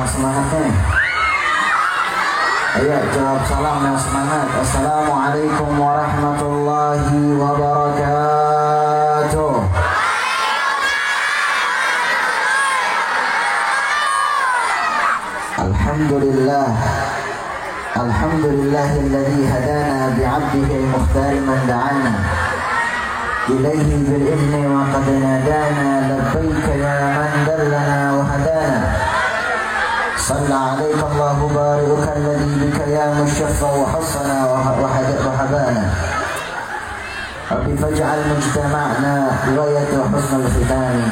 semangatnya. Ayo jawab salam yang semangat. Assalamualaikum warahmatullahi wabarakatuh. Alhamdulillah. Alhamdulillahilladzi hadana bi'abdihi al-mukhtar man da'ana ilaihi bil-idni wa qad nadana labbaika ya man dallana wa hadana. Salla alaika Allahu bari'uka alladhi bika ya mushaffa wa hassana wa habana. Rabbi faj'al mujtama'na ghayata husnul khitami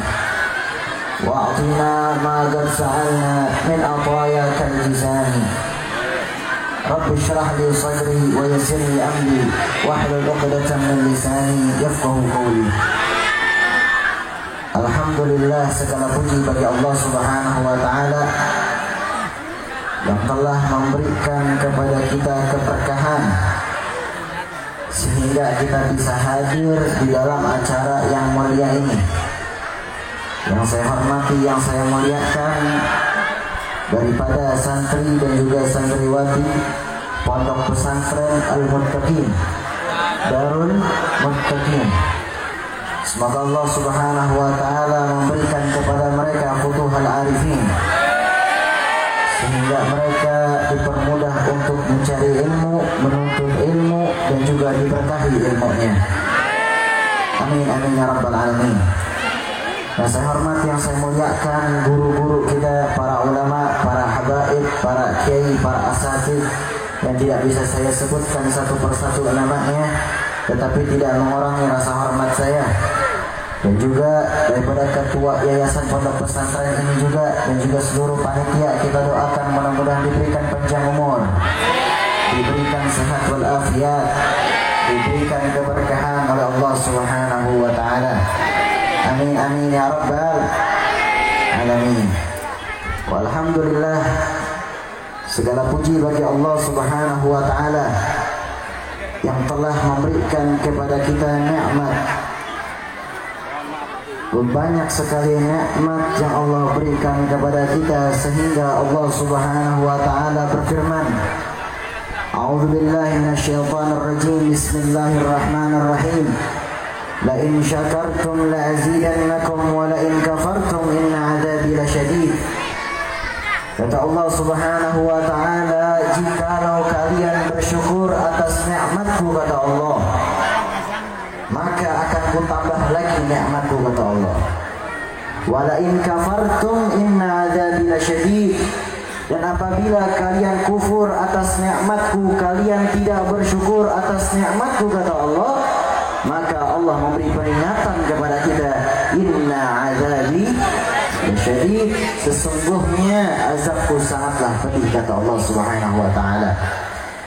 wa a'tina ma qad sa'alna min atayaka al-jizani. Rabbi syrah li sadri wa yassir li amri wahlul 'uqdatam min lisani yafqahu qawli. Alhamdulillah, segala puji bagi Allah Subhanahu wa taala yang telah memberikan kepada kita keberkahan sehingga kita bisa hadir di dalam acara yang mulia ini. Yang saya hormati, yang saya muliakan, daripada santri dan juga santriwati Pondok Pesantren Al-Muttaqin Darul Muttaqin, semoga Allah Subhanahu wa taala memberikan kepada mereka futuhul arifin sehingga mereka dipermudah untuk mencari ilmu, menuntut ilmu, dan juga diberkahi ilmunya. Amin amin ya rabbal alamin. Yang saya hormati, yang saya muliakan, guru-guru kita, para ulama, para habaib, para kiai, para asatidz yang tidak bisa saya sebutkan satu persatu namanya, tetapi tidak mengurangi rasa hormat saya. Dan juga daripada ketua yayasan pondok pesantren ini juga, dan juga seluruh panitia, kita doakan mudah-mudahan diberikan panjang umur, diberikan sehat walafiat, diberikan keberkahan oleh Allah Subhanahu wa taala. Amin amin ya rabbal alamin. Walhamdulillah, segala puji bagi Allah Subhanahu wa taala yang telah memberikan kepada kita nikmat. Banyak sekali nikmat yang Allah berikan kepada kita sehingga Allah Subhanahu wa taala berfirman, A'udzu billahi minasyaitonir rajim. Bismillahirrahmanirrahim. La in syakartum la azidannakum wa la in kafartum inna 'adzabi lasyadid. Kata Allah Subhanahu wa taala, jikalau kalian bersyukur atas nikmatku, kata Allah, maka akan kutambah lagi nikmatku, kata Allah. Wala in kafartum inna 'adzabi lasyadid. Dan apabila kalian kufur atas nikmatku, kalian tidak bersyukur atas nikmatku, kata Allah, maka Allah memberi peringatan kepada kita, inna 'adzabi lasyadid, sesungguhnya azabku sangatlah pedih, kata Allah Subhanahu wa taala.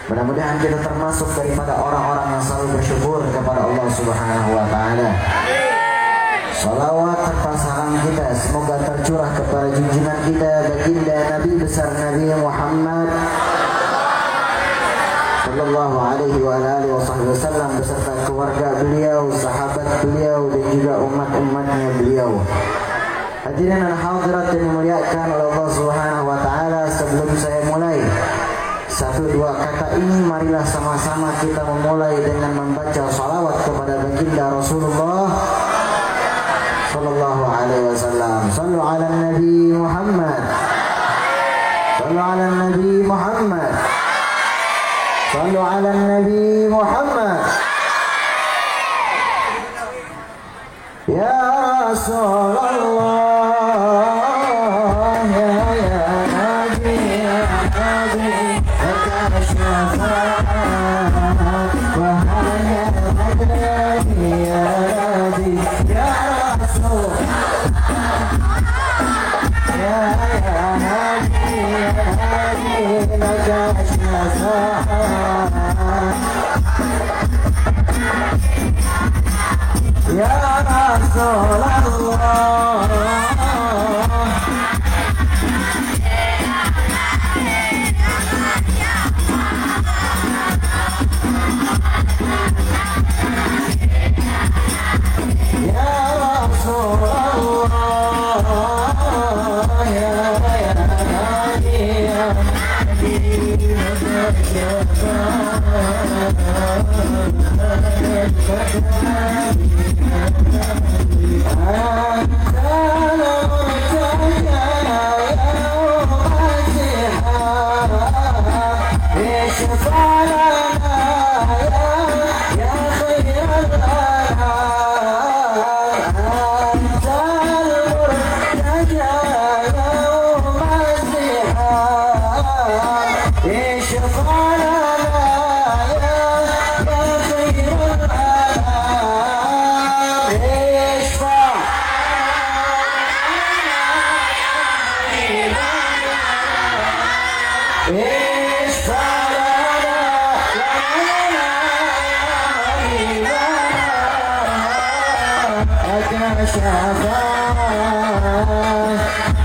Mudah-mudahan kita termasuk daripada orang-orang yang selalu bersyukur kepada Allah Subhanahu wa taala. Salawat serta salam kita semoga tercurah kepada junjungan kita baginda Nabi besar Nabi Muhammad sallallahu alaihi wa alihi wasallam beserta keluarga beliau, sahabat beliau, dan juga umat-umatnya beliau. Hadirin dan hadirat yang dimuliakan oleh Allah Subhanahu wa taala, sebelum saya mulai satu dua kata ini, marilah sama-sama kita memulai dengan membaca salawat kepada baginda Rasulullah sallallahu alaihi wasallam. Sallu ala Nabi Muhammad. Sallu ala Nabi Muhammad. Sallu ala Nabi Muhammad. Ya Rasulullah. Ya Rasulullah, ya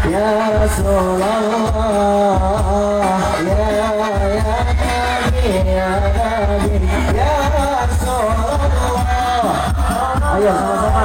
Ya Rasulullah, ya Nabi, ya Nabi, ya Rasulullah. Ayo sama-sama.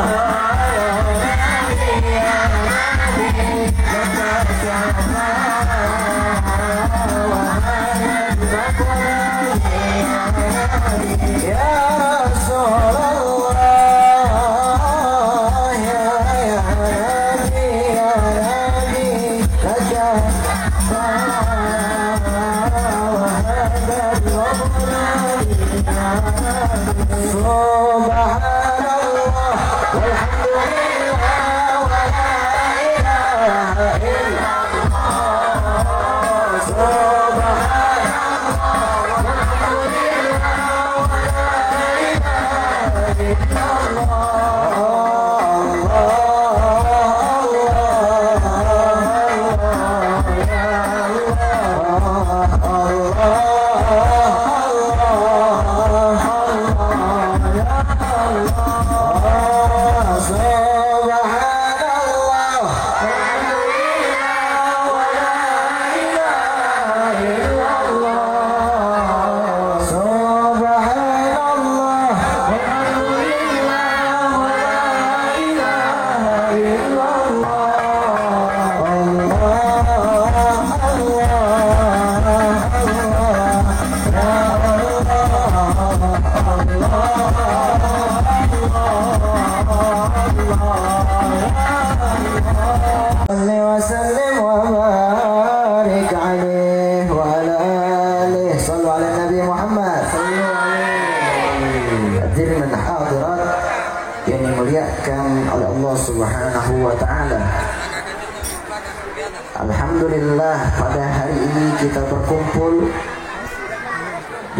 Yang dimuliakan oleh Allah Subhanahu wa Ta'ala, alhamdulillah pada hari ini kita berkumpul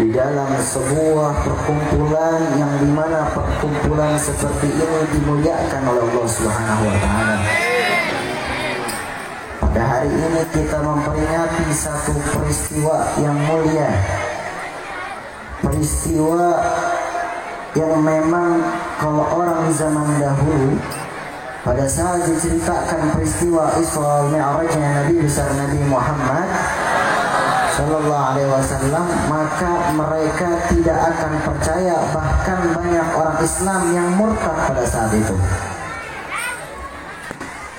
di dalam sebuah perkumpulan yang dimana perkumpulan seperti ini dimuliakan oleh Allah Subhanahu wa Ta'ala. Pada hari ini kita memperingati satu peristiwa yang mulia, peristiwa yang memang kalau orang zaman dahulu pada saat diceritakan peristiwa Isra Mi'rajnya Nabi besar Nabi Muhammad Sallallahu Alaihi Wasallam, maka mereka tidak akan percaya, bahkan banyak orang Islam yang murtad pada saat itu.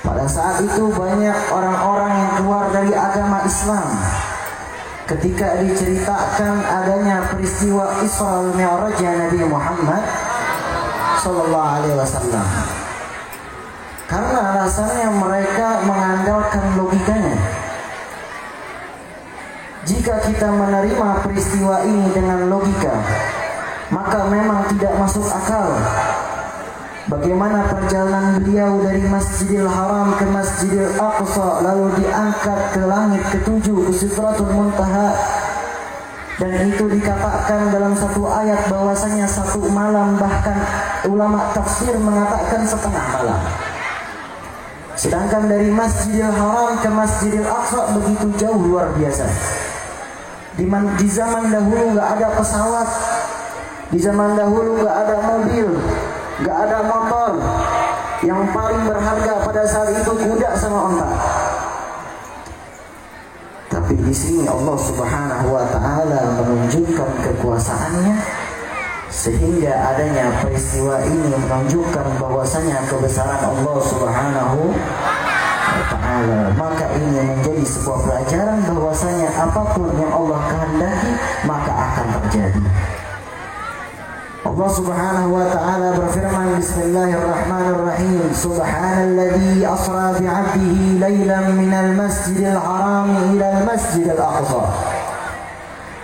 Pada saat itu banyak orang-orang yang keluar dari agama Islam ketika diceritakan adanya peristiwa Isra Mi'rajnya Nabi Muhammad Sallallahu Alaihi Wasallam, karena alasannya mereka mengandalkan logikanya. Jika kita menerima peristiwa ini dengan logika, maka memang tidak masuk akal bagaimana perjalanan beliau dari Masjidil Haram ke Masjidil Aqsa lalu diangkat ke langit ketujuh, ke Sidratul Muntaha, dan itu dikatakan dalam satu ayat bahwasanya satu malam, bahkan ulama tafsir mengatakan setengah malam. Sedangkan dari Masjidil Haram ke Masjidil Aqsa begitu jauh, luar biasa. Di zaman dahulu nggak ada pesawat, di zaman dahulu nggak ada mobil, nggak ada motor. Yang paling berharga pada saat itu kuda sama onta. Tapi di sini Allah Subhanahu wa Ta'ala menunjukkan kekuasaannya, sehingga adanya peristiwa ini menunjukkan bahwasanya kebesaran Allah Subhanahu wa Ta'ala. Maka ini menjadi sebuah pelajaran bahwasanya apapun yang Allah kehendaki maka akan terjadi. Allah Subhanahu wa Ta'ala berfirman, Bismillahirrahmanirrahim, Subhanalladzi asra bi'abdihi laylan minal masjidil haram ilal masjidil aqsa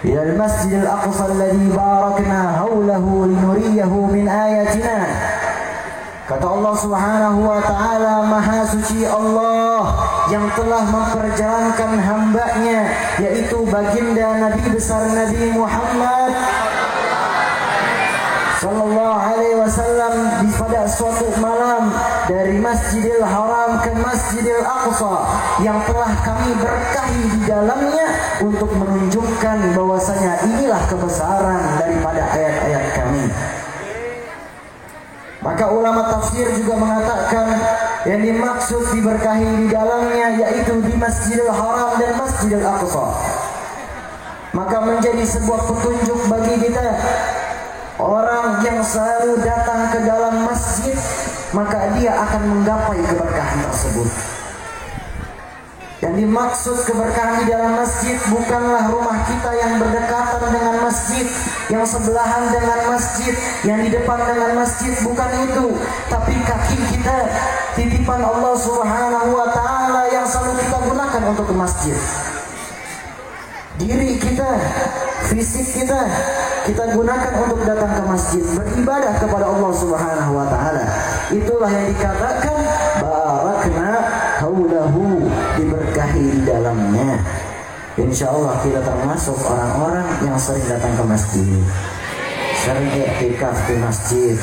ilal masjidil aqsa alladzi barakna hawlahu linuriyahu min ayatina. Kata Allah Subhanahu wa Ta'ala, Maha suci Allah yang telah memperjalankan hambanya, yaitu baginda Nabi besar Nabi Muhammad Sallallahu Alaihi Wasallam pada suatu malam dari Masjidil Haram ke Masjidil Aqsa yang telah kami berkahi di dalamnya untuk menunjukkan bahwasanya inilah kebesaran daripada ayat-ayat kami. Maka ulama tafsir juga mengatakan yang dimaksud diberkahi di dalamnya yaitu di Masjidil Haram dan Masjidil Aqsa. Maka menjadi sebuah petunjuk bagi kita, orang yang selalu datang ke dalam masjid, maka dia akan menggapai keberkahan tersebut. Yang dimaksud keberkahan di dalam masjid bukanlah rumah kita yang berdekatan dengan masjid, yang sebelahan dengan masjid, yang di depan dengan masjid, bukan itu. Tapi kaki kita, titipan Allah Subhanahu wa ta'ala yang selalu kita gunakan untuk ke masjid. Diri kita, fisik kita gunakan untuk datang ke masjid, beribadah kepada Allah Subhanahu wa ta'ala. Itulah yang dikatakan barakna haulahu, diberkahi di dalamnya. Insyaallah kita termasuk orang-orang yang sering datang ke masjid, sering i'tikaf di masjid,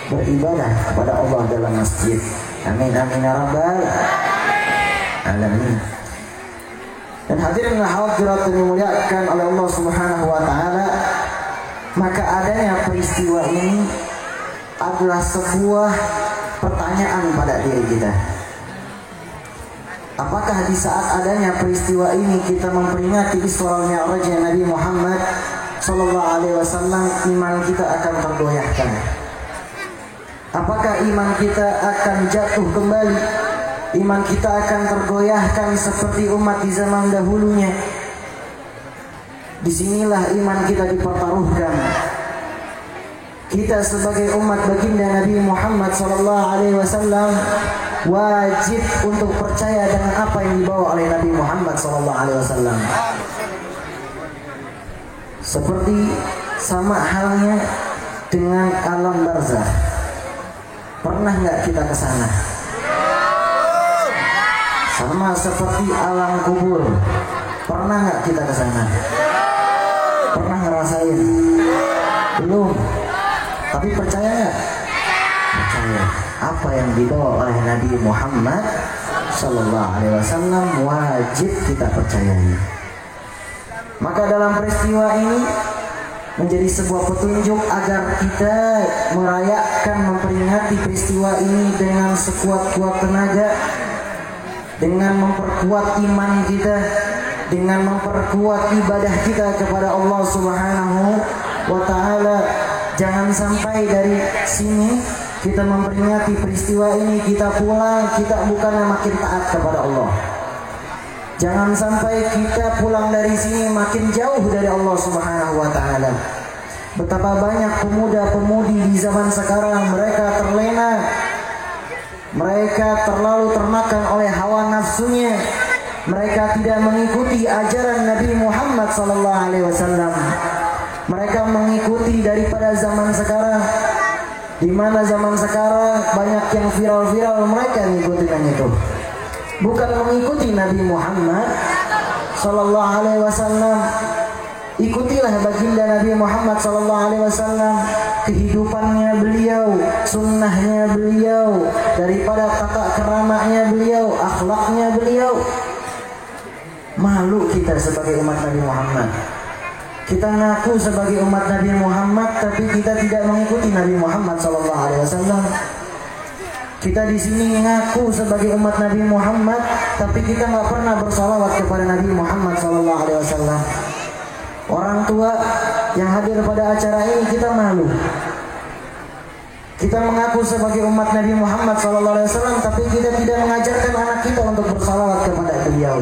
beribadah kepada Allah dalam masjid. Amin amin ya rabbal alamin. Dan hadirin hadirat yang dimuliakan oleh Allah Subhanahu wa ta'ala, maka adanya peristiwa ini adalah sebuah pertanyaan pada diri kita. Apakah di saat adanya peristiwa ini kita memperingati Isra Mi'raj Nabi Muhammad sallallahu alaihi wasallam, iman kita akan tergoyahkan? Apakah iman kita akan jatuh kembali? Iman kita akan tergoyahkan seperti umat di zaman dahulunya? Disinilah iman kita dipertaruhkan. Kita sebagai umat baginda Nabi Muhammad SAW wajib untuk percaya dengan apa yang dibawa oleh Nabi Muhammad SAW. Seperti sama halnya dengan alam barzakh. Pernah nggak kita ke sana? Sama seperti alam kubur. Pernah nggak kita ke sana? Pernah ngerasain? Belum. Tapi percaya nggak? Percaya. Apa yang dibawa oleh Nabi Muhammad Sallallahu Alaihi Wasallam wajib kita percayai. Maka dalam peristiwa ini menjadi sebuah petunjuk agar kita merayakan, memperingati peristiwa ini dengan sekuat-kuat tenaga, dengan memperkuat iman kita, dengan memperkuat ibadah kita kepada Allah Subhanahu wa ta'ala. Jangan sampai dari sini kita memperingati peristiwa ini, kita pulang, kita bukannya makin taat kepada Allah. Jangan sampai kita pulang dari sini makin jauh dari Allah Subhanahu wa ta'ala. Betapa banyak pemuda-pemudi di zaman sekarang, mereka terlena, mereka terlalu termakan oleh hawa nafsunya. Mereka tidak mengikuti ajaran Nabi Muhammad SAW. Mereka mengikuti daripada zaman sekarang, di mana zaman sekarang banyak yang viral-viral, mereka ngikutin yang itu. Bukan mengikuti Nabi Muhammad SAW. Ikutilah baginda Nabi Muhammad SAW, kehidupannya beliau, sunnahnya beliau, daripada tata keramanya beliau, akhlaknya beliau. Malu kita sebagai umat Nabi Muhammad. Kita ngaku sebagai umat Nabi Muhammad, tapi kita tidak mengikuti Nabi Muhammad SAW. Kita di sini ngaku sebagai umat Nabi Muhammad, tapi kita nggak pernah bersalawat kepada Nabi Muhammad SAW. Orang tua yang hadir pada acara ini kita malu. Kita mengaku sebagai umat Nabi Muhammad SAW, tapi kita tidak mengajarkan anak kita untuk bersalawat kepada beliau.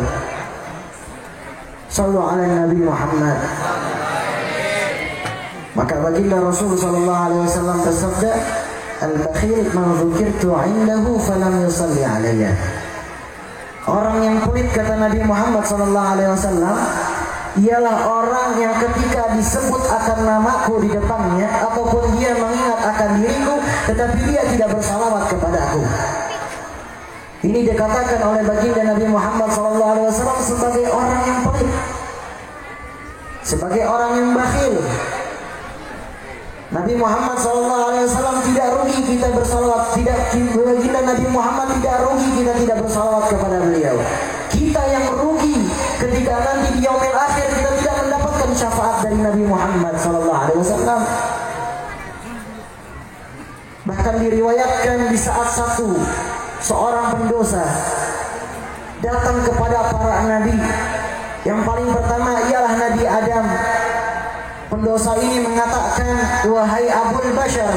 Sallu ala Nabi Muhammad. Maka baginda Rasul SAW bersabda, al-bakhil man dzukirtu 'indahu falam yusalli alayya. Orang yang pelit, kata Nabi Muhammad SAW, ialah orang yang ketika disebut akan namaku di depannya, ataupun dia mengingat akan diriku, tetapi dia tidak bersalawat kepada aku. Ini dikatakan oleh baginda Nabi Muhammad SAW sebagai orang yang pelit, sebagai orang yang bakhil. Nabi Muhammad SAW tidak rugi kita bersalawat, baginda Nabi Muhammad tidak rugi kita tidak bersalawat kepada beliau. Kita yang rugi ketika nanti di yaumil akhir kita tidak mendapatkan syafaat dari Nabi Muhammad SAW. Bahkan akan diriwayatkan di saat seorang pendosa datang kepada para nabi. Yang paling pertama ialah Nabi Adam. Pendosa ini mengatakan, wahai Abul Bashar,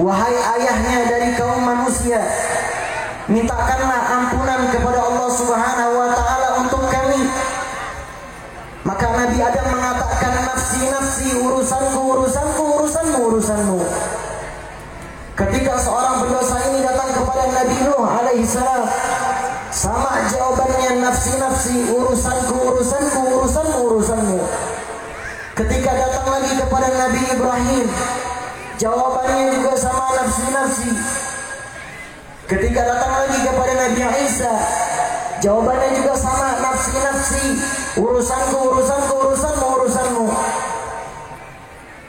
wahai ayahnya dari kaum manusia, mintakanlah ampunan kepada Allah Subhanahu wa taala untuk kami. Maka Nabi Adam mengatakan, nafsi nafsi, urusanku, urusanku, urusanmu, urusanmu. Ketika seorang pendosa ini datang kepada Nabi Nuh alaihissalam, sama jawabannya, nafsi nafsi, urusanku, urusanku, urusanmu, urusanmu. Ketika datang lagi kepada Nabi Ibrahim, jawabannya juga sama, nafsi nafsi. Ketika datang lagi kepada Nabi Isa, jawabannya juga sama, nafsi nafsi, urusanku, urusanku, urusanmu, urusanmu.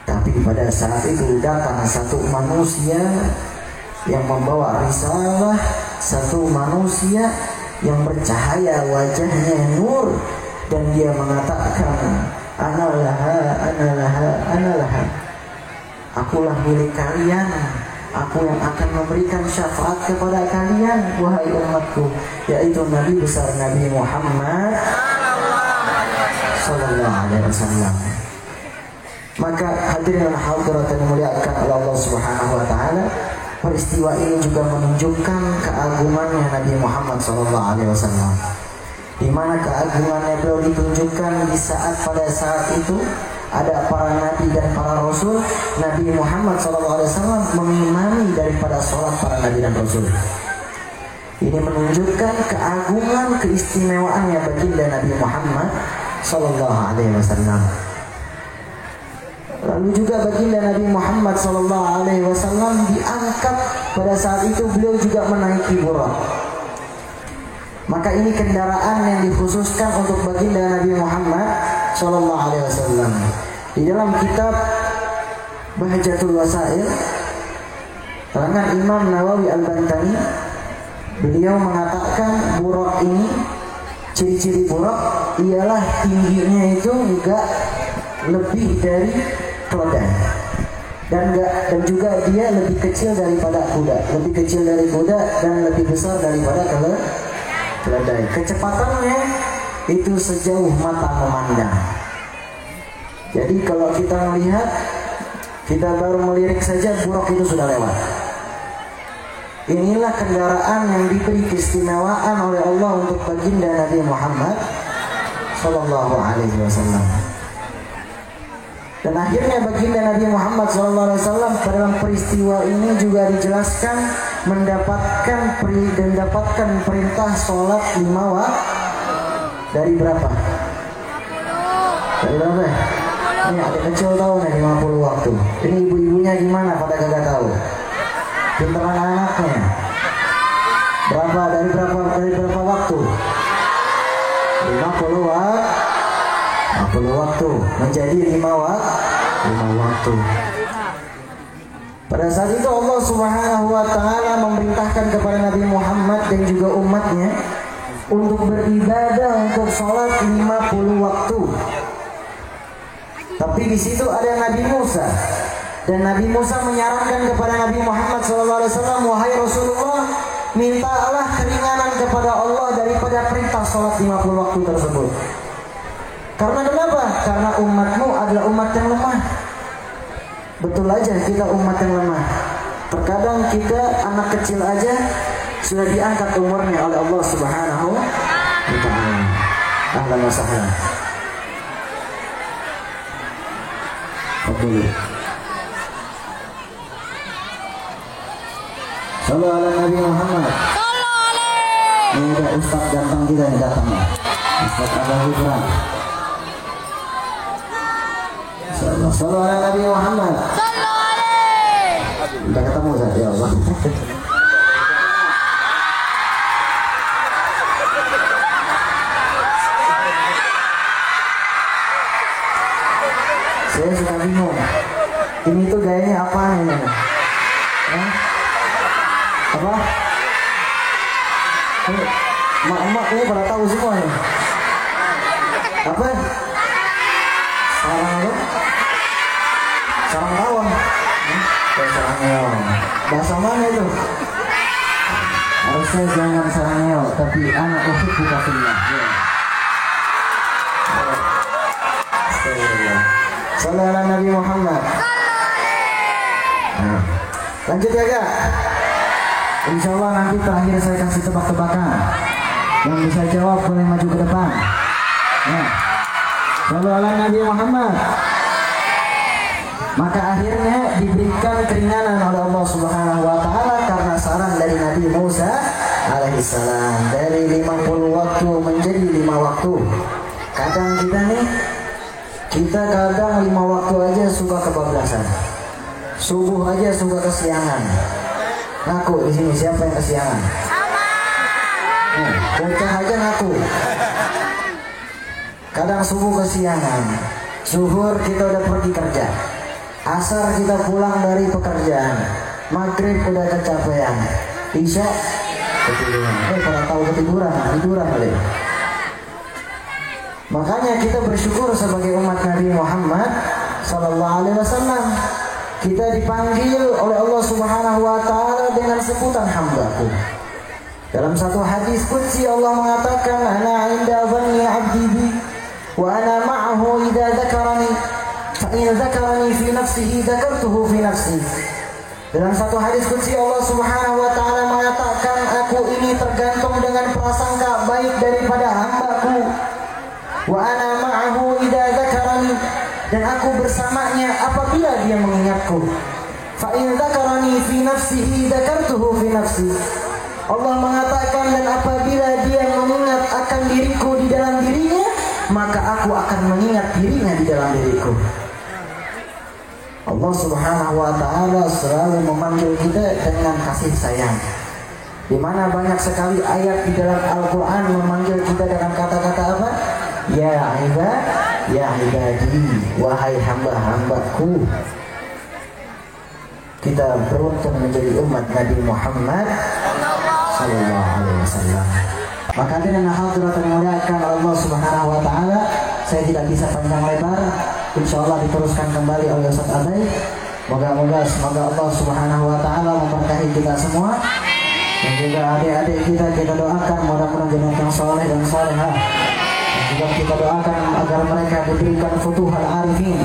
Tapi pada saat itu datang satu manusia yang membawa risalah, satu manusia yang bercahaya wajahnya nur, dan dia mengatakan, analaha, analaha, analaha, akulah milik kalian, aku yang akan memberikan syafaat kepada kalian, wahai umatku, yaitu Nabi besar Nabi Muhammad sallallahu alaihi wasallam. Maka hadirin dan hadirat yang dimuliakan oleh Allah Subhanahu wa taala, peristiwa ini juga menunjukkan keagungannya Nabi Muhammad sallallahu alaihi wasallam. Di mana keagungannya beliau ditunjukkan di saat pada saat itu ada para nabi dan para rasul. Nabi Muhammad sallallahu alaihi wasallam mengimami daripada sholat para nabi dan rasul. Ini menunjukkan keagungan keistimewaannya baginda Nabi Muhammad sallallahu alaihi wasallam. Lalu juga baginda Nabi Muhammad sallallahu alaihi wasallam diangkat pada saat itu beliau juga menaiki burak. Maka ini kendaraan yang dikhususkan untuk baginda Nabi Muhammad sallallahu alaihi wasallam. Di dalam kitab Bahjatul Wasail, karangan Imam Nawawi Al-Bantani, beliau mengatakan burak ini, ciri-ciri burak ialah tingginya itu enggak lebih dari keledai, dan juga dia lebih kecil daripada kuda, lebih kecil dari kuda dan lebih besar daripada keledai. Kecepatannya itu sejauh mata memandang. Jadi kalau kita melihat, kita baru melirik saja burak itu sudah lewat. Inilah kendaraan yang diberi keistimewaan oleh Allah untuk baginda Nabi Muhammad sallallahu alaihi wasallam. Dan akhirnya baginda Nabi Muhammad SAW dalam peristiwa ini juga dijelaskan mendapatkan perintah sholat 5 waktu. Dari berapa? Dari berapa? Ini adik kecil tahu nih 50 waktu. Ini ibu-ibunya gimana pada kagak tahu? Pinteran anaknya. Dari berapa waktu? 50 waktu. 50 waktu menjadi 5 waktu. Pada saat itu Allah Subhanahu wa taala memerintahkan kepada Nabi Muhammad dan juga umatnya untuk beribadah, untuk sholat 50 waktu. Tapi di situ ada Nabi Musa, dan Nabi Musa menyarankan kepada Nabi Muhammad SAW, wahai Rasulullah, mintalah keringanan kepada Allah daripada perintah sholat 50 waktu tersebut. Karena kenapa? Karena umatmu adalah umat yang lemah. Betul aja kita umat yang lemah. Terkadang kita anak kecil aja sudah diangkat umurnya oleh Allah Subhanahu wa taala. Ahlan wa sahlan. Betul. Sallallahu alaihi Nabi Muhammad. Sallallahu alaihi. Ini ada Ustaz ganteng kita yang datang. Ustaz Abah Hibran. Sallallahu alaihi Nabi Muhammad. Sallallahu alaihi. Udah ketemu Ustaz, ya Allah. Saya suka bingung. Ini tuh gayanya apa ini? Apa? Mak-mak ini pada tahu semua ya. Apa? Sarang apa? Sarang tawon. Sarang tawon. Bahasa mana itu? Harusnya jangan sarangnya, tapi anak ukhuwah buka fillah. Sallallahu alaihi Nabi Muhammad. Nah, lanjut ya kak. Insya Allah nanti terakhir saya kasih tebak-tebakan. Yang bisa jawab boleh maju ke depan. Nah, sallallahu alaihi Nabi Muhammad. Maka akhirnya diberikan keringanan oleh Allah Subhanahu wa taala karena saran dari Nabi Musa alaihissalam, dari 50 waktu menjadi 5 waktu. Kadang kita kadang 5 waktu aja suka kebablasan. Subuh aja suka kesiangan. Ngaku di sini siapa yang kesiangan? Bocah aja ngaku. Kadang subuh kesiangan. Zuhur kita udah pergi kerja. Asar kita pulang dari pekerjaan. Maghrib udah kecapean. Isya ketiduran. Pada tahu ketiduran kali. Makanya kita bersyukur sebagai umat Nabi Muhammad sallallahu alaihi wasallam. Kita dipanggil oleh Allah Subhanahu wa taala dengan sebutan hambaku. Dalam satu hadis qudsi Allah mengatakan, "Ana 'inda dhanni 'abdi bi wa ana ma'ahu idza dzakarani fa in dzakarani fi nafsihi dzakartuhu fi nafsi." Dalam satu hadis qudsi Allah Subhanahu wa taala mengatakan, "Aku ini tergantung dengan prasangka baik daripada hambaku. Wa ana ma'ahu idza dzakarani." Dan aku bersamanya apabila dia mengingatku. Fa in dzakarani fi nafsihi dzakartuhu fi nafsi. Allah mengatakan, dan apabila dia mengingat akan diriku di dalam dirinya, maka aku akan mengingat dirinya di dalam diriku. Allah Subhanahu wa taala selalu memanggil kita dengan kasih sayang. Di mana banyak sekali ayat di dalam Al-Qur'an memanggil kita dengan kata-kata apa? Ya ibadi, wahai hamba-hambaku. Kita beruntung menjadi umat Nabi Muhammad sallallahu alaihi wasallam. Maka dengan hadirat yang dimuliakan Allah Subhanahu wa taala, saya tidak bisa panjang lebar. Insyaallah diteruskan kembali oleh Ustaz Adai. Semoga Allah Subhanahu wa taala memberkahi kita semua. Dan juga adik-adik kita doakan mudah-mudahan jadi yang saleh dan salehah. Juga kita doakan agar mereka diberikan futuhal arifin,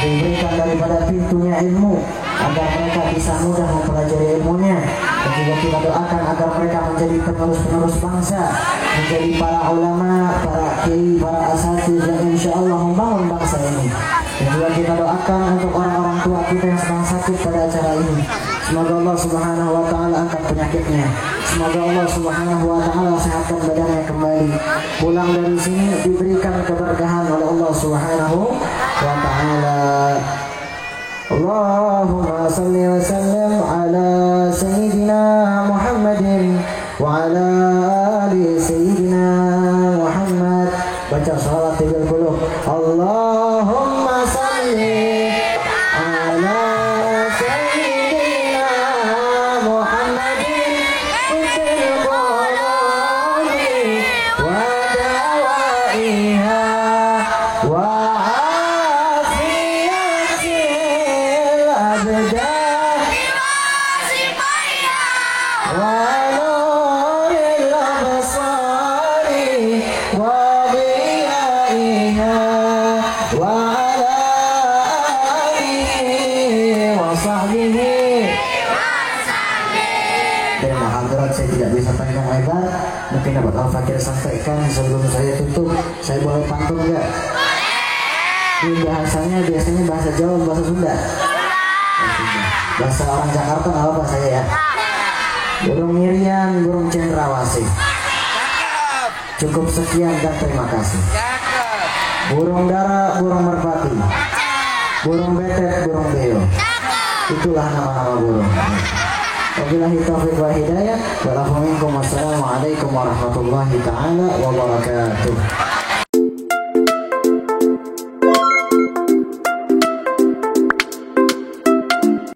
diberikan daripada pintunya ilmu, agar mereka bisa mudah mempelajari ilmunya. Dan juga kita doakan agar mereka menjadi penerus-penerus bangsa, menjadi para ulama, para kiai, para asatidz yang insya Allah membangun bangsa ini. Dan juga kita doakan untuk orang-orang tua kita yang sedang sakit pada acara ini. Semoga Allah Subhanahu wa taala angkat penyakitnya. Semoga Allah Subhanahu wa taala sehatkan badannya kembali. Pulang dari sini diberikan keberkahan oleh Allah Subhanahu wa taala. Allahumma salli wa sallim ala sayyidina Muhammadin wa ala ali sayyidina Muhammad. Baca salat 30. Allahumma salli ala sayyidina Muhammadin fil qulubi wa dawaiha wa afiyatil abdan wa nuril absari wa saya tidak bisa panjang lebar. Mungkin dapat Al-Fakir sampaikan sebelum saya tutup. Saya boleh pantun enggak? Ini biasanya bahasa Jawa, bahasa Sunda. Bahasa orang Jakarta nggak apa saya ya. Burung mirian, burung cendrawasih. Cukup sekian dan terima kasih. Burung dara, burung merpati, burung betet, burung beo. Itulah nama-nama burung. Wabillahi taufiq wa hidayah. Wassalamualaikum warahmatullahi taala wabarakatuh.